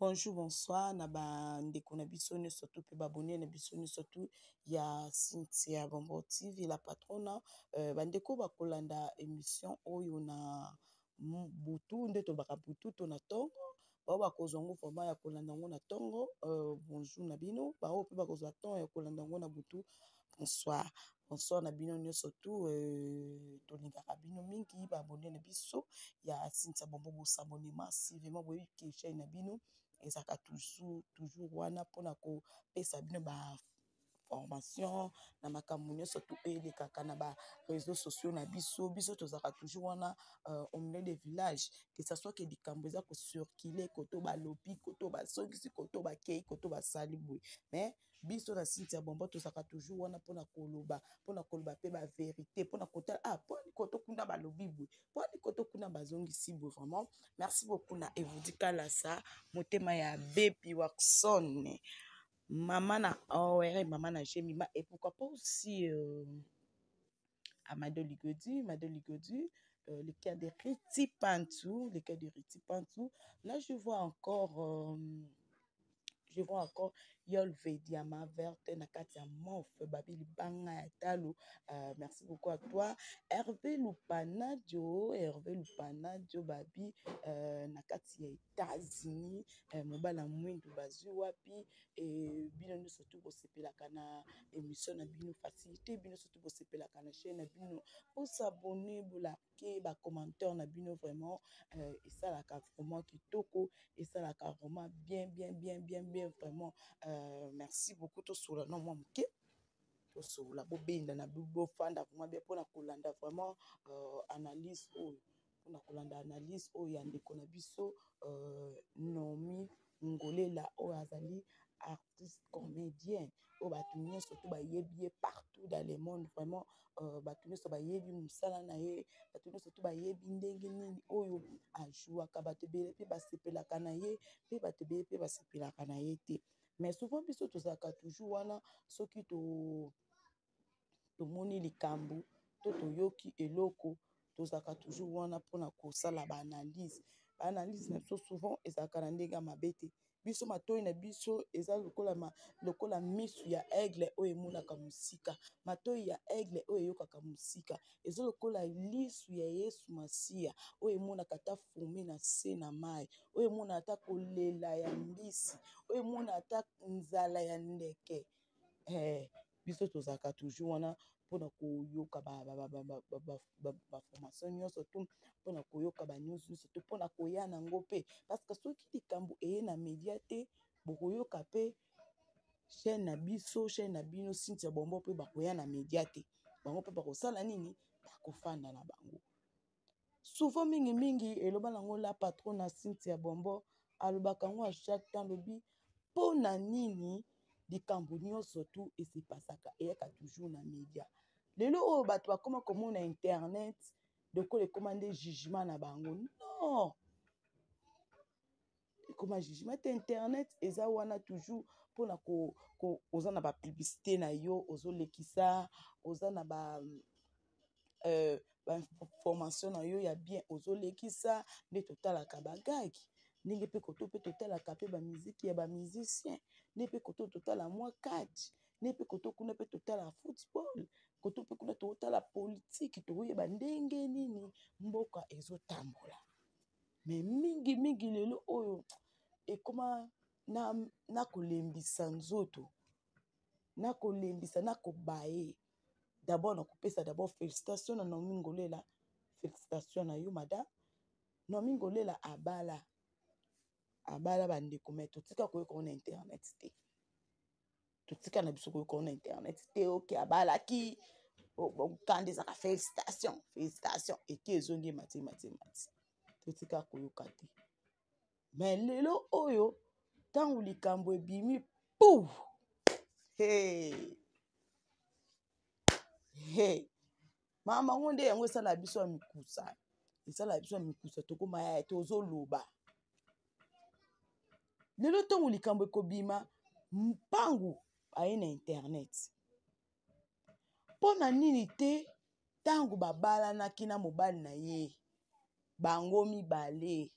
Bonjour, bonsoir, na ba ndeko na biso nyonso surtout pe babone na biso nyonso surtout ya Cynthia Bombo TV la patrona bandeko bakolanda émission oyo na butu nde tolobaka butu to na tongo bao bakozwa ngo vraiment ya kolanda ngo na tongo bonjour na bino bao pe bakozwa temps ya kolanda ngo na butu bonsoir. Bonsoir na bino nyonso surtout tolingaka bino mingi babone na biso ya Cynthia Bombo bosabone massivement boyebi ke chaîne na bino ezaka toujours wana mpona kopesa bino ba formation na makambo nyonso surtout elekaka na ba réseaux sociaux na biso tozaka toujours wana au milieu des villages que ça soit que likambo eza kocircule koto balobi koto basongisi koto bakei koto basali boye mais biso na Cynthia Bombo tozaka toujours wana mpona koloba pe ba vérité mpona kotala mponi koto kuna balobi boye mponi koto kuna bazongisi boye vraiment merci beaucoup na Evudi Kalasa motema ya Baby Waxon maman na Owere maman na Jemima et pourquoi pas aussi à Mado Ligodi le cas de Riti Pantou là je vois encore Yol Vediama verte na kati ya mof babili banga ya talo merci beaucoup à toi Hervé Lupanadio babi na kati ya États-Unis mobala mwindu bazwi wapi bino nyonso surtout bosepelaka na émission na bino facilité bino surtout bosepelaka na chaîne na bino osabone bolake ba commentaire na bino vraiment esalaka vraiment kitoko esalaka vraiment bien vraiment merci beaucoup tosola no mwa moke tosola bobenda na bofanda vraiment bien mpona kolanda vraiment analyse oyo mpona kolanda analyse oyo ya ndeko na biso Nomi Ngolela oyo azali artiste comédien oyo bato nyonso surtout bayebi ye partout dans le monde vraiment bato nyonso bayebi mosala na ye bato nyonso surtout bayebi ndenge nini oyo ajouaka bato ebele mpe basepelaka na ye mpe bato ebele mpe basepelaka na ye te mais souvent biso tozalaka toujours wana soki tomoni likambo to toyoki eloko tozalaka toujours wana mpona kosala baanalyse na biso souvent ezalaka na ndenge ya mabe te biso matoi na biso eza lokola misu ya aigle oyo emonaka mosika matoi ya aigle oyo eyokaka mosika eza lokola lisu ya Yesu Masiya oyo emonaka ata fumi na se na mai oyo emona ata kolela ya mbisi oyo emona ata nzala ya ndeke biso tozalaka toujours wana mpona koyoka baformation nyonso tu mpona koyoka banews nyonso tu mpona koya nango mpe parce que soki likambo eye na média te bokoyoka mpe chaîne na bino Cynthia Bombo mpe bakoya na média te bango mpe bakosala nini bakofanda na bango souvent mingi eloba nango la patron na Cynthia Bombo alobaka ngo à chaque temps lobi mpona nini likambo nyonso tu esepasaka eyaka toujours na média lelo oyo bato bakoma komona internet lokola ekoma nde jugement na bango non ekoma jugement te internet eza wana toujours mpona oza na bapublicité na yo ozolekisa oza na bainformation na yo ya bien ozolekisa nde totalaka bagagi ndenge mpe koto mpe totalaka mpe bamiziki ya bamusicien nde mpe koto totala mwa kati nde mpe koto kuna mpe totala football koto mpe kuna totala politike tokoyeba ndenge nini mboka ezotambola mais mingi lelo oyo ekoma na kolembisa nzoto na kolembisa na kobaye d'abord na kopesa d'abord félicitation na Nomi Ngolela félicitation na yo madame Nomi Ngolela abala bandeko mais totika koyoka na internet te totika na biso koyoka na internet te ok abalaki okanda ezaka félicitation eki ezongi mati totika koyoka te mais lelo oyo ntango likambo ebimi pou mama ngo nde yango esala biso ya mikusa tokoma ya tozoloba lelo ntango likambo ekobima mpangu aye na internet mpona nini te ntango babalanaki na mobali na ye bango mibale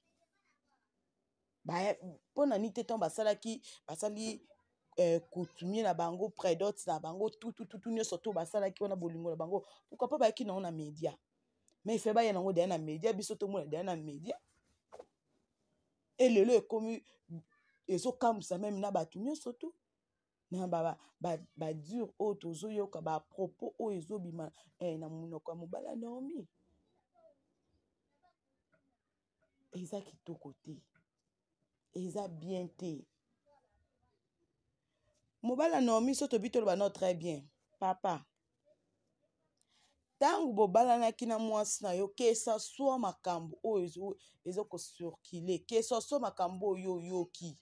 Pona ni te ton basalaki basali coutumier na bango prédote na bango tout nyonso to basalaki wana bolingo na bango pourquoi pas bayaki nango na média mais il fait ba yango derrière na média biso to mona derrière na média et lelo ekomi ezokamwisa même na bato nyonso to na ba dur oyo tozoyoka ba propos oyo ezobima na monoko ya mobali ya Naomi eza kitoko te eza bien te mobali ya Naomi so tobi toloba no très bien papa ntango bobalanaki na mwasi na yo kesa so makambo oyo ezokosurkile kesa so makambo oyo oyoki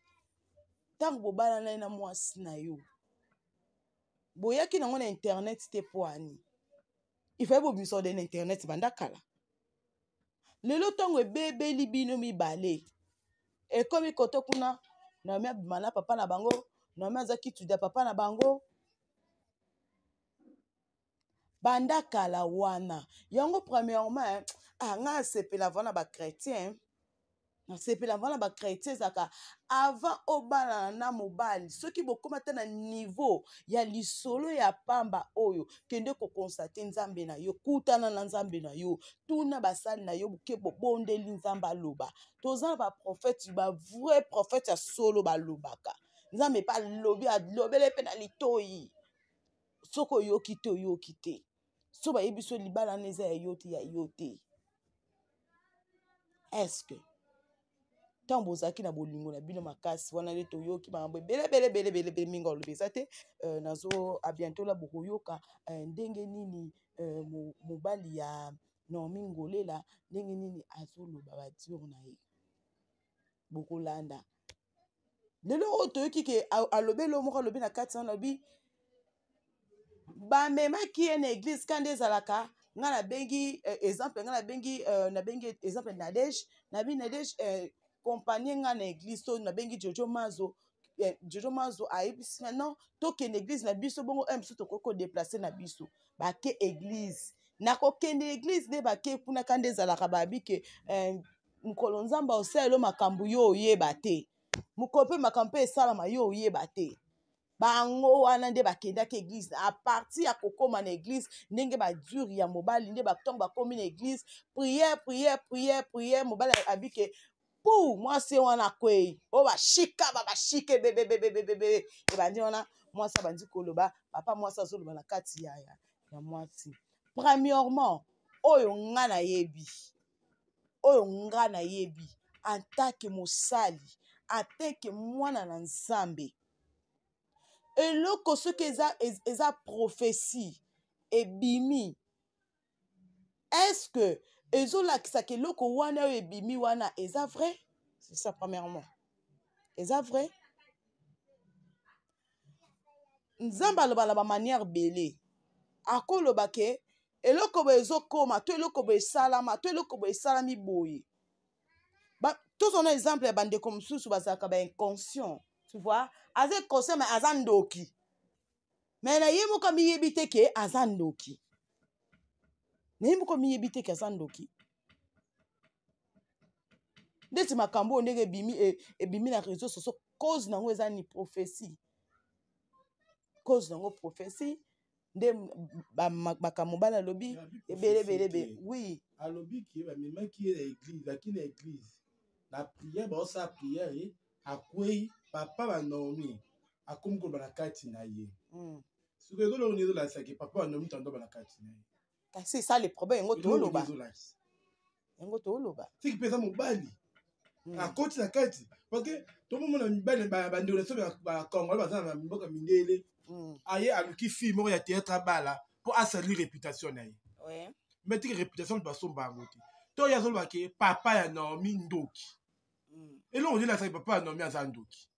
ntango bobalana na mwasi na yo boyaki nango na internet te po ani ifaye bobimisa de na internet banda kala lelo ntango ebebeli bino mibale ekomi koto kuna Naomi abima na papa na bango Naomi azaki tuda papa na bango banda kala wana yango premièrement nga sepela vana ba chrétien nasepela vana ba chrétien zaka avant obalana na mobali soki bokoma te na niveau ya lisolo ya pamba oyo kende ko constate nzambe na yo kutana na nzambe na yo tuna basali na yo buke bobondeli nzamba loba tozana ba prophète ba vrai prophète ya solo balobaka nzambe pa lobi alobele pe na litoyi soko yoki te so ba yebiso libala neza ya yote ya yote est-ce que tant bozaki na bolingo na bino makasi wana nde toyoki makambo ebele mingi olobi eza te nazo a bientôt la bokoyoka ndenge nini mobali ya Naomi Ngolela ndenge nini azoloba bature na ye bokolanda lelo oyo toyoki ke alobelo moko alobi na kati wana alobi bamemaki ye na église kande ezalaka nga nabengi exemple nga nabengi exemple Nadège compagnie nga na église to nabengi Jojo Mazo ayebisi non tokende église na biso bongo biso tokoko déplacer na biso bake église nakokende église nde bake kuna kande ezalaka babi ke mokolo nzambe osalelo makambo yo oyeba te mokolo mpe makambo mpe esalama yo oyeba te bango wana nde bakendaki église a partir ya kokoma na église ndenge baduri ya mobali nde batongo bakomi na église prière mobali abike pou mwasi wana kwei o bashika babashike bebebebebebe ebandi wana mwasi abandi koloba papa mwasi azoloba na kati ya mwasi premièrement oyo nga nayebi en tant que mosali en tant que mwana na nzambe eloko soki eza prophétie ebimi est-ce que ezolakisaka eloko wana oyo ebimi wana eza vrai c'est ça premièrement eza vrai nzambe aloba na bamanière bele akoloba ke eloko boye ezokoma to eloko boye esalama to eloko boye esalami boye tozona exemple ya bandeko mosusu bazalaka bainconscient tu vois aza inconscient mais aza ndoki mais na ye moko miyebi te ke aza ndoki ndeti makambo oyo ndenge ebimi na réseau soso cause nango eza ni prophétie nde makambo mobali alobi ebelebelebe oui alobi ke bamemaki ye na église aki na église na prière baosala prière akwei papa ba Naomi akomi koloba na kati na ye soki ezolongo ezolasaki papa ba Naomi tandoba na kati na ye kasi ça le problème yango toloba siki mpe eza mobali akoti na kati parceke tomomona mibali bandeko na so bakongole baza na mboka mindele aye aluki fille moko ya théâtre abala mpo asali réputation na ye mais tiki réputation basomba yango te to oyo azoloba ke papa ya Naomi ndoki eloko nde elasaki papa ya Naomi aza ndoki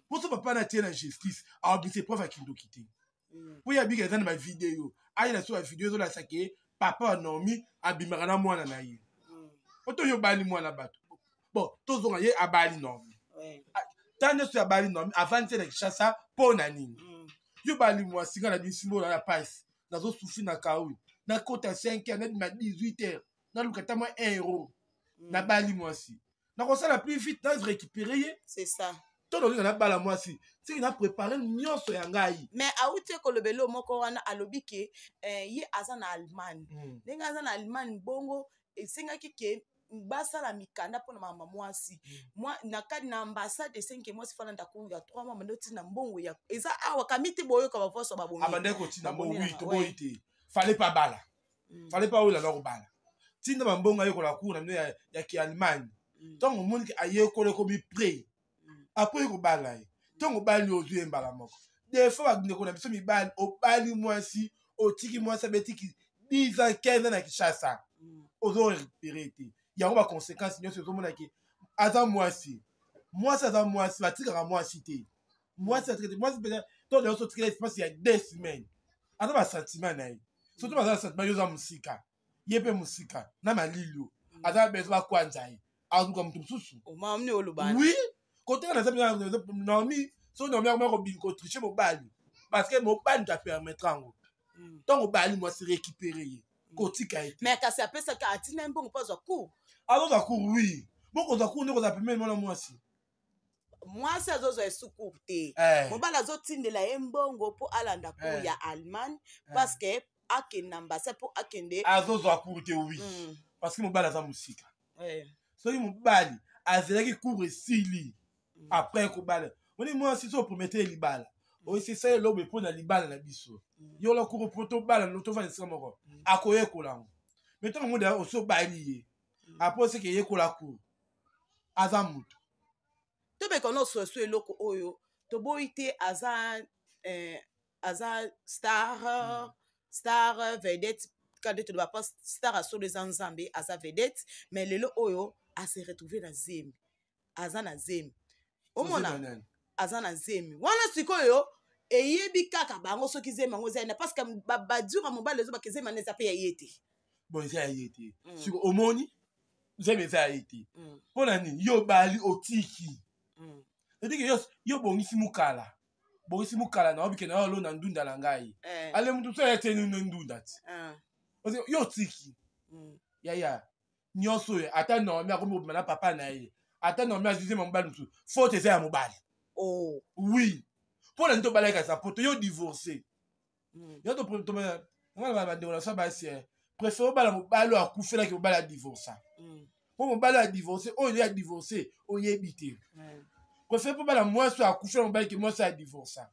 mposo papa na tie na justice aobimisa preuve aki ndoki te mpo ye abika eza na bavideo aye na so bavideo ezolasaka ke papa ya Naomi abimaka na mwana na ye po to yo bali mwana bato bon tozonga ye abali Naomi ntango nyonso abali Naomi avandi te na Kinshasa mpo na nini yo bali mwasi nga na bisimbo na pasi nazosufi na kawi nakota 5 heures nabima 18 heures naluka ta mwa 1 euro nabali mwasi nakosala plus vite na récupérer ye. C'est ça. Todo na bala mwasi. Si na préparer nyonso ya ngai. Mais auti kolobelo moko wana alobi ke ye aza na Allemagne. Ndenge aza na Allemagne bongo esengaki ke basala mikanda pona mama mwasi. Moi na kadi na ambassade esengi mwasi fala ndako ya 3 mois mandoti na mbongo ya eza awa kamiti boyo ka bafoso baboni. Abande ko tina mbongo oui to boyite. Fallait pas bala. Fallait pas oula na ko bala. Tina mbongo ayo ko la cour na ya ki Allemagne. Donc mon monde aye ko le ko bi pré. Après ko bala ye. Tongo bali ozu mbala moko. Des fois baginde ko na biso mi bali o bali mwasi o tiki mwasi betiki 10 ans 15 ans na Kinshasa. Ozo récupérer té. Yango ba conséquence nyonso zo mona ki aza mwasi. Mwasi aza mwasi batika mwasi té. Mwasi atraité mwasi peut-être to de so tika espace ya 2 semaines. Aza ba sentiment na ye. Surtout ba sentiment yo za musika. Yepe musika na malilo. Aza bezo ba kwanza ye. Azuka mtu msusu. O mamni olubana. Oui. Côté na Naomi, so Naomi a ko bin ko tricher mo bali parce que mo bali ta permettre ngo. Donc mo bali moi se récupérer. Côté ka été. Mais ka ça peut ça ka atina mbongo pas za cour. Alors za cour oui. Bon ko za cour ne ko za permettre moi moi si. Moi ça zo esuku te. Mo bala zo tindela mbongo po alanda po ya Allemagne parce que akenda ambassade po akende. Azo za cour te oui. Parce que mo bala za musika. So mo bali azela cour esili. Après ko bala. On est moi si so promettre libala. O c'est ça lobe pour na libala na biso. Yo la cour poto bala no to fa nsi moko. Akoye ko lango. Mettons mo da o so bali. Après c'est que ye ko la cour. Azamuto. To be kono so eloko oyo to boite aza star vedette quand tu dois pas star sur les ensemble aza vedette mais lelo oyo a se retrouver na zemi aza na zemi omona aza na zemi wana sikoyo eyebi kaka bango soki zemi ngo zena parce que badura mobile zo bakezema neza pe ya yete bon ça yete siko omoni zemi ça yete pona ni yo bali otiki ndike yo bongisi mukala na obike na yo lo na ndunda la ngai ale mtu so yete ni ndunda ti yo tiki ya nyonso ye ata no me akomi na papa na ye ata no me azize mobali mtu faute eza ya mobali oui pona nto balaka sa poto yo divorcer yo to ngala ba ndona sa ba si préfère bala mobali akufela ki mobali a divorcer po mobali a divorcer o ya divorcer o yebite préfère po bala mwasi akufela mobali ki mwasi a divorcer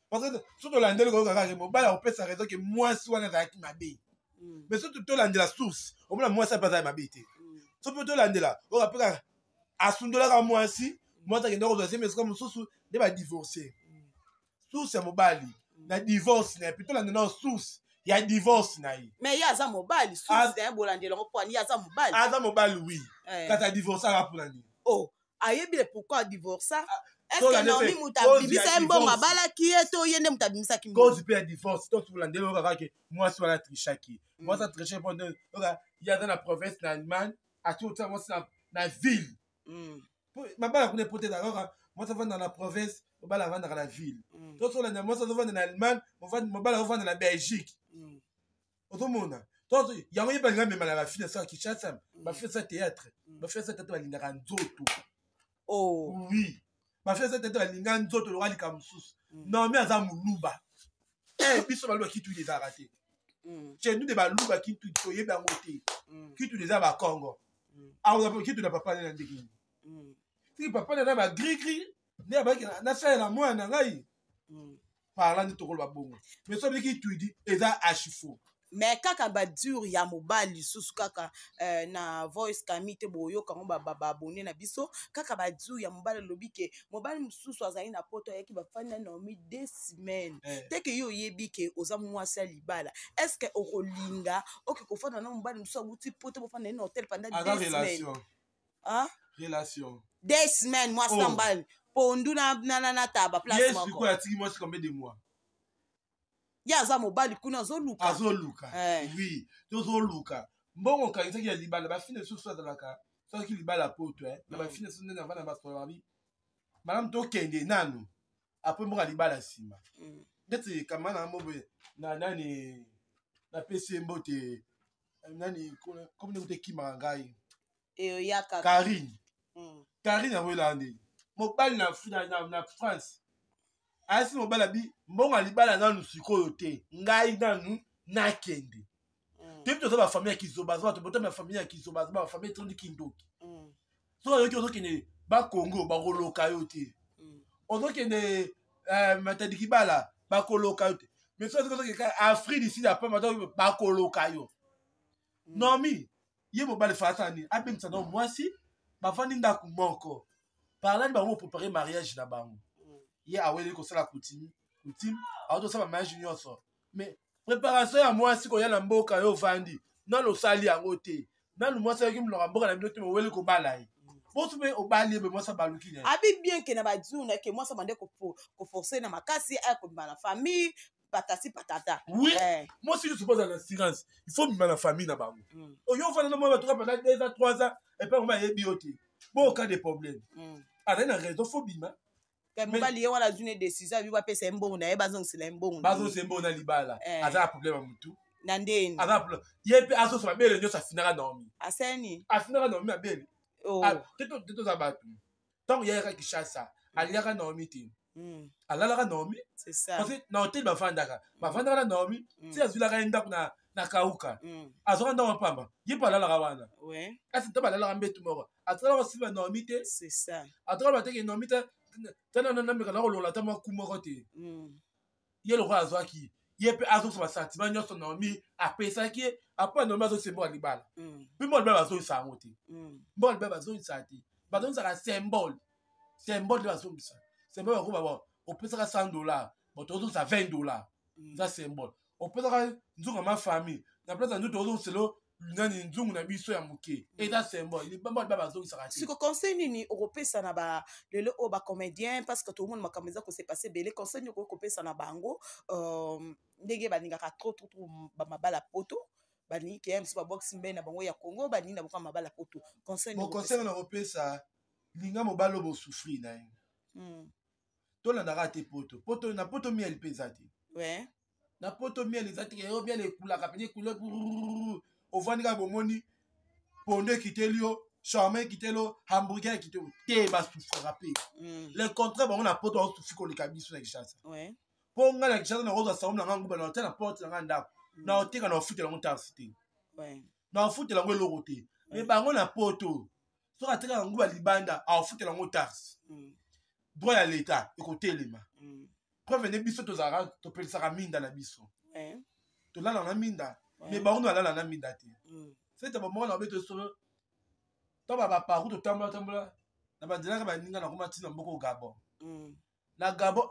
parce que surtout la ndelo ko kaka mobali opesa raison que mwasi wana za ki mabe mais surtout to la ndela source o mona mwasi pas za mabe te so peut to la ndela o rapeka asundola ka mwasi mwata ke ndoko zo mais comme source de ba divorcer source ya mobali na divorce na plutôt la ndela source ya divorce na yi mais ya za mobali source ya bolandela ngo poani ya za mobali aza mobali oui quand ta divorcer la pour l'année ayebile pourquoi divorcer est-ce que Naomi muta bimisa mbongo abala kieto yende muta bimisa kimbo cause pe divorce to pour l'année kaka ke moi so la trichaki moi ça tricher pendant il y a dans la province en Allemagne à tout temps moi na ville mabala kuna pote d'accord moi ça va dans la province mabala va dans la ville to so la moi ça va dans Allemagne mabala va dans la Belgique otomona to yango yeba ngame mala ba fille ça qui chasse ba fait ça théâtre ba fait ça théâtre balingaka nzoto oui ba fait ça théâtre balingaka nzoto lo kalika mususu non mais aza muluba biso baluba kitu les a raté chez nous de baluba kitu to yeba ngote kitu les a ba Congo a on a kitu na papa na ndeki si papa na ba gris ne ba na ça na moi na ngai parlant de to ko ba bongo mais so kitu dit eza achifo mais kaka badur ya mobali susu kaka na voice kamite boyo kango babone na biso kaka badur ya mobali lobi ke mobali mususu azali na poto yaki bafanda na omi 2 semaines teke yo yebi ke oza mwasi libala est-ce que okolinga oke kofanda na mobali mususu abuti poto bofanda na hotel pendant 2 semaines relation 2 semaines moi sambal pondu na taba place moko yes ko atiki moi c'est combien de mois ya za mobali kuna azoluka oui tozoluka mbongo kanisa ya libala ba fine susu azalaka so ki libala poto na ba fine susu na vana ba sorabi madame to kende nanu après mbongo libala sima ndeti kamana mobe na nani na pesi mbote nani comme ne kute kimangai Karine. Karine a Hollande. Mobile na France. Asi mobile abi mbonga libala na nusiko te. Ngai nanu nakende. Depuis que la famille qui se base, la famille qui se base, la famille qui se base. So yo ki ne ba Congo ba koloka yo te. Ozo ki ne matadiki bala ba koloka yo te. Mais so que Afrique ici la pas maintenant ba koloka yo. Non mi ye mobile fatani abim ça donc moi si ba fandi ndaku moko. Par là ba mo préparer mariage na bango. Ye awele ko sala coutume a to sala mariage junior so. Mais préparation ya moi si ko ya na mboka yo vandi. Non lo sali yango te. Non le moi ça ki mlo mboka na binote mo wele ko bala yi. Abi bien que na ba djuna que moi ça mande ko forcer na makasi a ko na famille patati patata. Oui. Moi si je suppose en assurance, il faut me la famille na bango. O yo fa na moi ba pendant 2 ans 3 ans et pas moi bioté. Bon cas de problème. Ada na raison faut bima. Que mo ba lié wala djuna décision bi ba pesa mbongo na e bazong sila mbongo. Bazong se mbongo na libala. Ada problème mutu. Nandeni. Ada problème. Yepe aso so ba bele nyo sa finara dormi. Aseni. Afinara dormi a bele. Teto zabatu. Tant il y a qui chasse ça, aliaka Naomi tin. Alala Naomi, c'est ça. Parce que na hotel ba fandaka. Ba fandaka Naomi, si azula ka enda na kauka. Azora ndo pamba. Yipa lala wana. Ouais. Asi to balala mbetu moko. Atala ko siba Naomi te. C'est ça. Atala ba teke Naomi te. Tana na meka la lola ta ma kumoko te. Ye lo kwa azwa ki. Yepe azo so ba sentiment nyoso Naomi apesa ki apa Naomi azo sembo alibala. Puis moi le baba zo isa ngote. Bon le baba zo isa te. Ba don ça symbole. Symbole de la somme ça. Symbole ko baba. On peut ça $100. Bon to ça $20. Ça symbole. On peut ça nzunga ma famille. Na place ndu to c'est lo nani nzungu na biso ya muke. Et ça symbole. Il baba zo isa te. Si ko conseil ni européen ça na ba le o ba comédien parce que tout le monde makameza ko s'est passé belé conseil ni ko kopesa na bango ndenge baningaka trop ba mabala poto bani ki aime ba boxing ben na bango ya Congo bani na ba mabala poto conseil mon conseil na kopesa linga mobalo bo souffrir na yin to na rate poto na poto miel pesati ouais na poto miel ezati yo bien les kula ka peni kula o vandi ka bomoni ponde kitelio charme kitelo hamburger kitelo te ba souffrir rapé le contraire bon na poto o souffrir ko le kabiso na kishasa ouais ponga na kishasa na roza saum na ngangu na tena porte na nganda na otika na ofute la montaxe te ouais na ofute la ngwe logo te mais bango na poto so ka tika ngu ba libanda a ofute la montaxe droit ya l'état ekotelema preuve ne biso to zara to pelisa minda na biso to lala na minda mais bango na lala na minda te c'est un moment na beto solo to ba partout to tambola na ba dina ka ba ninga na kuma tina mboko Gabon na Gabon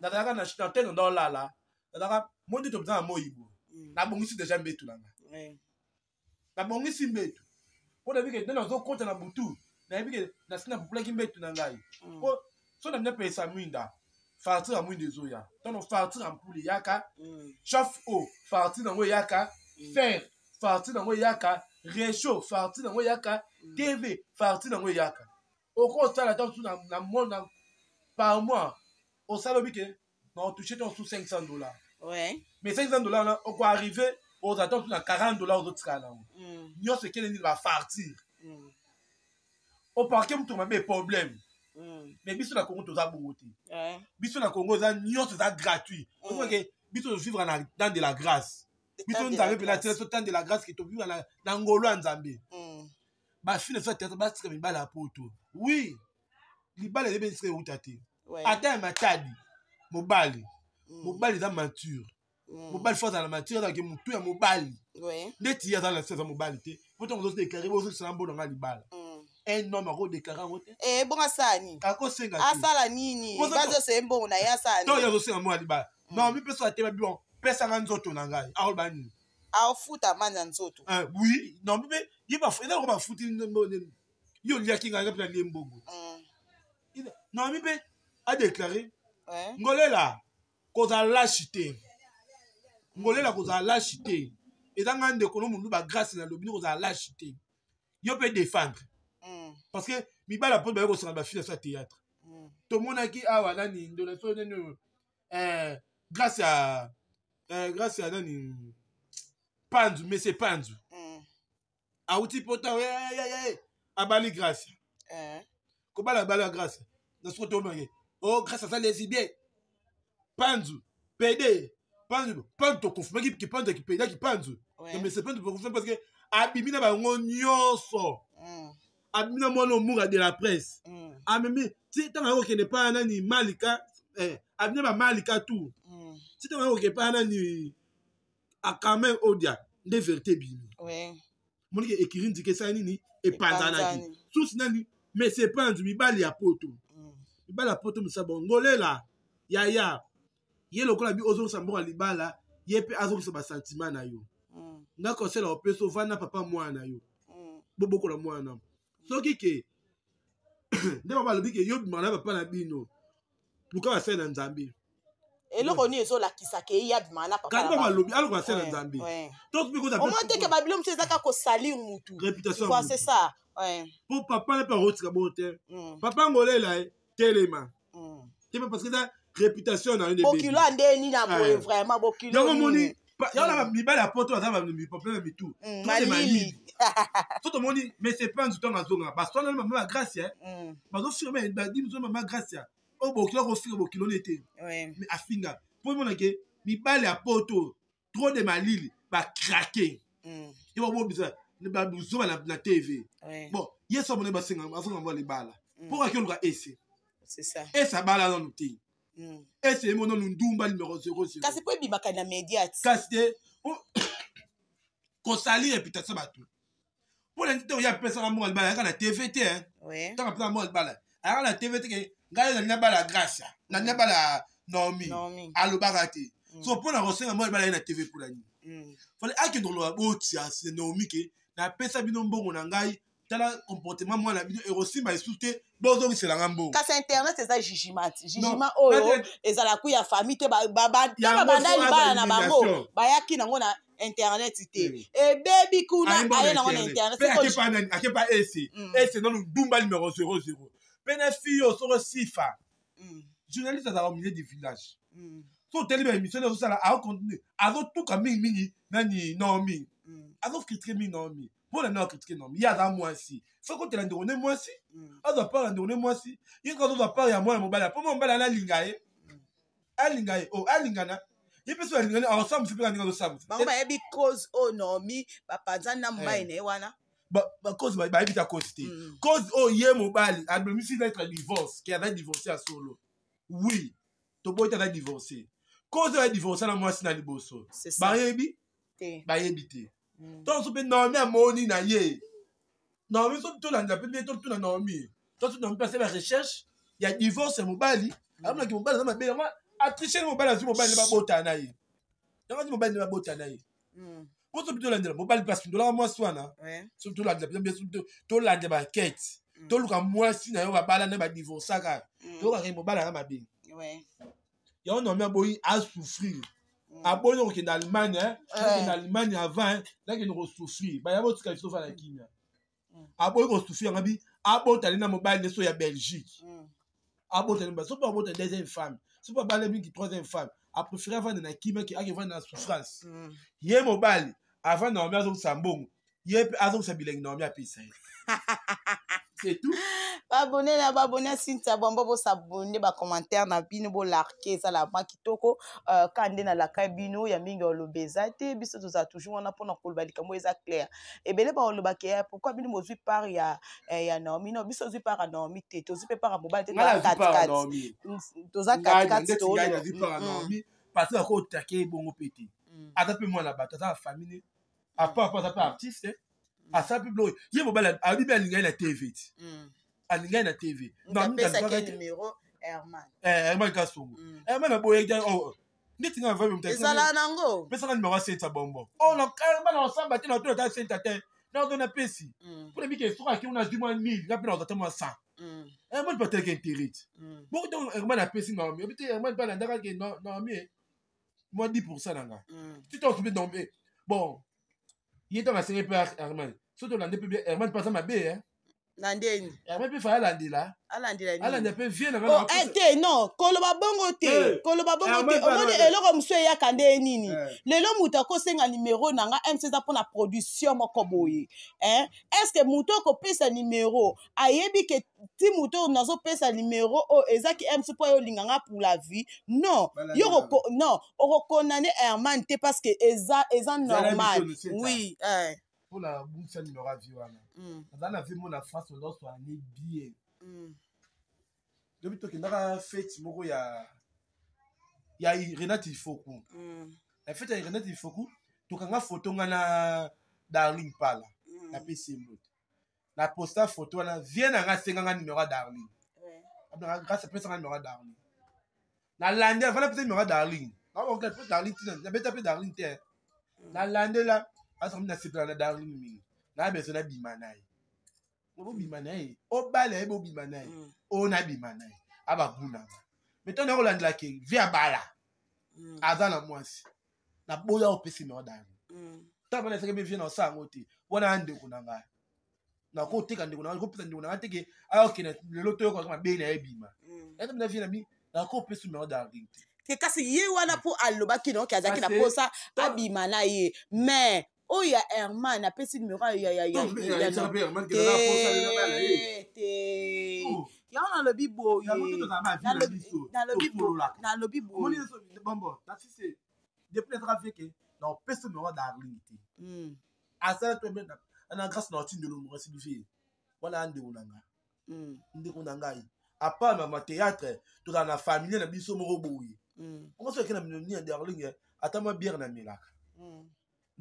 na daga na chita teno dans lala na mondi to bza moyibo na bongisi déjà mbetu nanga na bongisi mbetu po na bike tena zo konta na butu na bike na sina popula ki mbetu nanga po so na mne pesa mwinda fartir a mwinde zo ya tono fartir en poule yaka chauffe eau fartir na ngo yaka fer fartir na ngo yaka réchaud fartir na ngo yaka TV fartir na ngo yaka oko sala ta su na mona par mois au salon bike na on toucher ton sous $500. Ouais. Mais $500 là, on peut arriver aux attentes à $40 aux autres cas là. Nous ce qu'elle va partir. Au parquet on trouve des problèmes. Mais biso na Congo toza bongote. Biso na Congo za nous c'est gratuit. On voit que biso vivre dans de la grâce. Biso nous avons la temps de la grâce qui to vivre dans ngolo nzambe. Ba fine ça tête ba tsika mibala poto. Oui. Libala lebe tsika utate. Ata matadi. Mobali. Mobali za mature. Mobali force à la mature dans que mutu ya mobali. Ouais. Ndeti ya dans la saison mobali te. Poto on doit déclarer aux sur lambo dans libala. Un homme a déclaré voter. Bon asani. Kako senga. Asala nini? Bazo se mbongo na ya sani. To ya zo senga mo libala. Non, mi peso ateba bien. Pesa nga nzoto na ngai. A obani. A futa manja nzoto. Oui, non mais il va faire ko ba futi yo lia kinga nga pela lembogo. Non, mi pe a déclaré. Ngolela koza lâcheté. Ngolela koza lâcheté. Et dans ngande ko no mundu ba grâce na lobini koza lâcheté. Yo peut défendre. Parce que mi ba la porte ba ko sanga ba fille sa théâtre. To monaki awa nani ndo na so neno grâce à nani Panzu mais c'est Panzu. auti poto abali grâce kobala bala grâce na soto omange oh grâce ça les bien panzu PD panzu panto confirmer qui panzu qui PD qui panzu mais c'est pas de confirmer parce que abimina ba nyonso abimina mwana omunga de la presse amemi ti tanga ko kene pa nani malika abimina ba malika tout ti tanga ko ke pa nani a quand même odia de vérité bimi mon que écrire dit que ça nini et panzana qui sous nani mais c'est panzu mi bali ya poto libala poto musabo ngolela yaya ye lokola bi ozo samboka libala ye pe azo ba sentiment na yo nga conseil au peso vana papa mwana yo boboko la mwana soki ke nde ba lobi ke yo bimana papa na bino luka ba sena nzambe eloko ni ezolakisa ke ya bimana papa na balobi aloko ba sena nzambe donc bi ko au moins que babilo mse ezaka ko salir mutu réputation c'est ça pour papa ne pas rotika bote papa ngolela telema c'est parce que ça réputation na une bokilo andeni na boye vraiment bokilo donc moni ya na mibala poto azaba mi problème mi tout malili tout monde mais c'est pas du temps azonga parce que maman grâce bazo firmer ba di maman grâce o bokilo ko firmer bokilo nete mais afinga pour mon que mibala ya poto trop de malili ba craquer il va bien ba buzo na TV bon yeso mon ba singa azonga mo libala pour que le essayer c'est ça et ça bala dans nous ti et c'est mon nom ndumba numéro 00 kasi po bimaka na médiat kasi ko sali réputation batou pour l'entité ya pesa na mo bala kana TVT hein tant que mo bala ara la TVT ke ngale na bala grâce na bala nomi alobagati so pour la resenga mo bala na TV pour la ni fallait akendolo botia c'est nomi ke na pesa bino mbongo na ngai tala comportement moi na bino erosi ba souté bozo c'est la ngambo kasi internet eza jugement oyo ezala ku ya famille te banda libala na bango bayaki nango na internet te ebebi kuna aye nango na internet ake pa ese non dumba numéro 00 pena fille soro sifa journaliste azala au milieu du village so teli ba émission na sala a continuer azo tuka mingi nani Naomi azo critiquer mingi Naomi pour la critiquer Naomi il y a dans moi aussi faut que tu la donner moi aussi azo pas la donner moi aussi il quand on va pas ya moi mobala pour mobala na lingaye alingaye oh alingana il peut se alingana ensemble c'est pas ngalo ensemble ba ba ebi cause oh Naomi papa zana mbaye ne wana ba cause ba ebita cause te cause oh ye mobali admisi d'être divorce qui avait divorcé à solo oui to boy ta divorcé cause a divorcé na moi sina liboso ba yebi te donc so pe Naomi amoni na ye Naomi so to la pe to na Naomi to na passer la recherche il y a divorce mobali amna ki mobali na be ma attricher mobali azu mobali ba bota na ye donc azu mobali ba bota na ye pour so to la ndela mobali passe dola moi swana so to la ndela bien to la ndela ba quête to luka moi si na yo ba bala na ba divorce ka to ka mobali na mabe il y a un homme aboyi à souffrir aboyi no ke na Allemagne na Allemagne avant là que nous souffrir ba ya botu ka souffrir na kimia aboyi ko souffrir ngabi abota na mobile so ya Belgique abota na so pas abota deuxième femme so pas bala bi ki troisième femme a préféré avant na kimia ki a na souffrance ye mobile avant na omiazo sambongo ye azo sabilengi na omia pisa c'est tout babone na babone Cynthia Bwamba bo s'abonner ba commentaire na bino bo larquer ça la ma kitoko kande na la kabino ya mingi olobeza te biso toza toujours on a pona koloba likambo eza clair et belé ba oloba ke pourquoi bino mozui par ya Naomi no biso zui par Naomi te tozi pe par mobile te na 4 toza 4 to na zui par Naomi parce que ko taquer bongo pété ata pe moi la bata ta famille à part artiste à ça plus bloqué il mobile a bi ben na TV alingai na TV non pesa ke numéro Herman Kasongo Herman aboye oh niti nga vami mtaka ezala nango pesa ka numéro 7 bombo oh no Herman ensemble te na to ta center te na zona pesi pour les que soka ki on a du moins 1000 na pena on 100 Herman peut être intérêt bon donc Herman a pesi na mi obite Herman pas na ndaka ke non mi moi 10% nanga tu t'en souviens donc bon il est dans la série par Herman surtout la DPB Herman passe ma B hein Nandeni. Hermé pe fa alandela. Alandela ni. Alandela pe vie na oh te non koloba bongo te koloba bongo te omoni eloko muso ya kande nini lelo muto akosenga numéro nanga M16 pour la production moko boye est-ce que muto ko pesa numéro ayebi ke ti muto nazo pesa numéro o ezaki M16 pour yo linganga pour la vie non yo non o condamné Herman te parce que eza normal oui pour la bourse numéro à vie wana dans la vie mon la France on doit soigner bien depuis que ndaka fête moko ya Renate Ifoku la fête ya Renate Ifoku tokanga photo ngana Darling pala na PC mbote na posta photo wana vient nga senga numéro Darling abanga grâce pesa numéro Darling na lande avant pesa numéro Darling na on peut Darling na beta pe Darling te na lande la asa mna sipla na Darling mingi na beso na bimanai o bimanai o bale bo bimanai o na bimanai aba buna meto na Roland ke via bala azana mwasi na boya o pesi no Darling ta bana seke be vient na sango te wana ande kunanga na ko tika ndeko na ko pesa ndeko na teke ayo kina lelo to ko ma be na ebima eta mna vient na mi na ko pesi no Darling te kasi ye wana po aloba kino ki azaki na posa abima na ye mais oh ya Herman a pesi numéro ya ya na lobi bo na lobi bo bombo ta si c'est depuis le trafic na pesi numéro Darling asa to be na grâce na tinde lo mo si bifi wala ande unanga ndeko nanga a pas ma théâtre to na famille na biso mo boyi on se kena ni Darling atama bière na milaka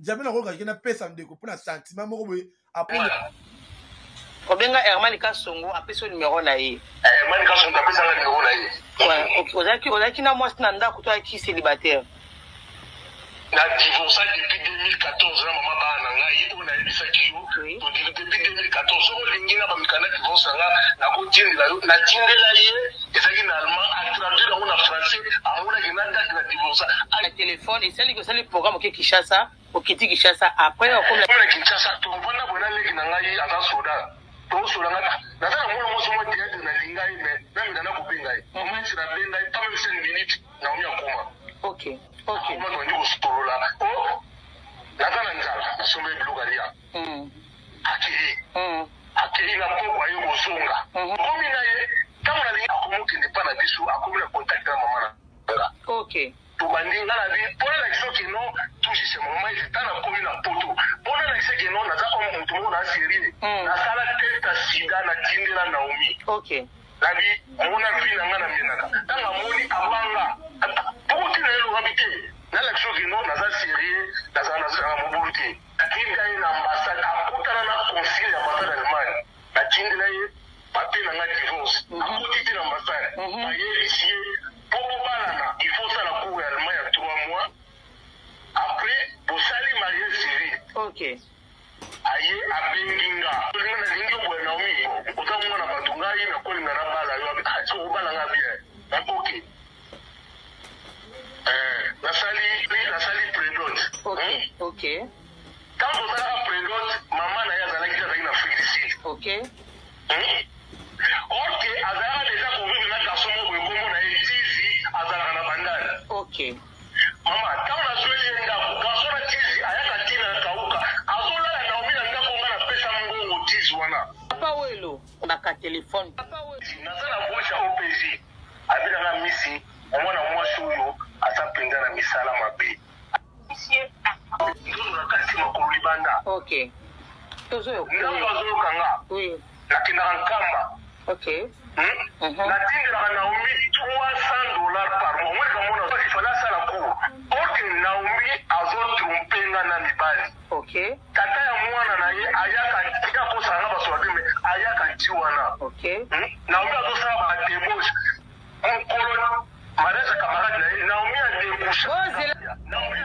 jamais na roka kena pesa ndeko pour na sentiment moko boye après obenga Herman Kasongo apesa numéro na ye Herman Kasongo apesa numéro na ye ozaki na mwasi na ndako to aki célibataire na divorce depuis 2014 na mama bana ngai on a ebisa kiyo to depuis 2014 on lingina ba mikana divorce na ko tindela yo na tindela ye ezaki na allemand a traduire en français amona kina date na divorce à téléphone et celle que c'est le programme au Kinshasa au Kinshasa après on comme la Kinshasa to vona bona leki na ngai ata soda to soda ngata na tana mona mo somo tete na lingai me na midana ko pingai moment na benda pas même 5 minutes na omi akoma OK akoma to ndiko solola oh natana njala nasombe bilugalia akei na poko ayo kosonga komi na ye ntango na lingi akomokende mpa na biso akomi na kontakte na mama na OK tobandi nga na bi mpona lakisa keno toujours ce moment ezeta na komi na poto mpona lakisa keno naza omo moto moko na serie nasala testa sida na tindela Naomi OK nabi mona vi na nga na menaka ntango amoni abanga pokotina ye lokabi te nalakisa keno naza serie naza mobulu te atinda ye na ambassade akutana na consul ya ambassade Allemagne atindela ye papier na nga divorce akuti te na ambassade bayebisi ye po bobalana il faut sala cour ya Allemagne ya 3 mois après bosali mariage civil OK aye abenginga olinga na lingi oboya Naomi oza mwana bato ngai nakolinga na bala yo so obala nga bien nakoke nasali prédote OK quand osalaka prédote mama na ye azalaki azalaki na Afrique du Sud OK ok azalaka deja kovivre na garçon moko ekombo na ye tizi azalaka na bandali OK mama ntango nazweli ye ndako garçon na tizi ayaka ntina na kauka azolala Naomi na ndako nga napesa mbongo tizi wana papa welo baka telefone naza na bosha OPJ abinanga misi omwana mwasi oyo aza mpenza na misala mabe nzozo na kasi makolo libanda OK ntango azolokanga nakendaka nkamba OK natindelaka Naomi $300 par mois mweka mona ifale asala cour oke Naomi azotrompe nga na mibali OK tata ya mwana na ye ayaka tika kosala nga basola te me ayaka nti wana OK Naomi azosala badebauche mokolo mariage camarade na ye Naomi adebouche Naomi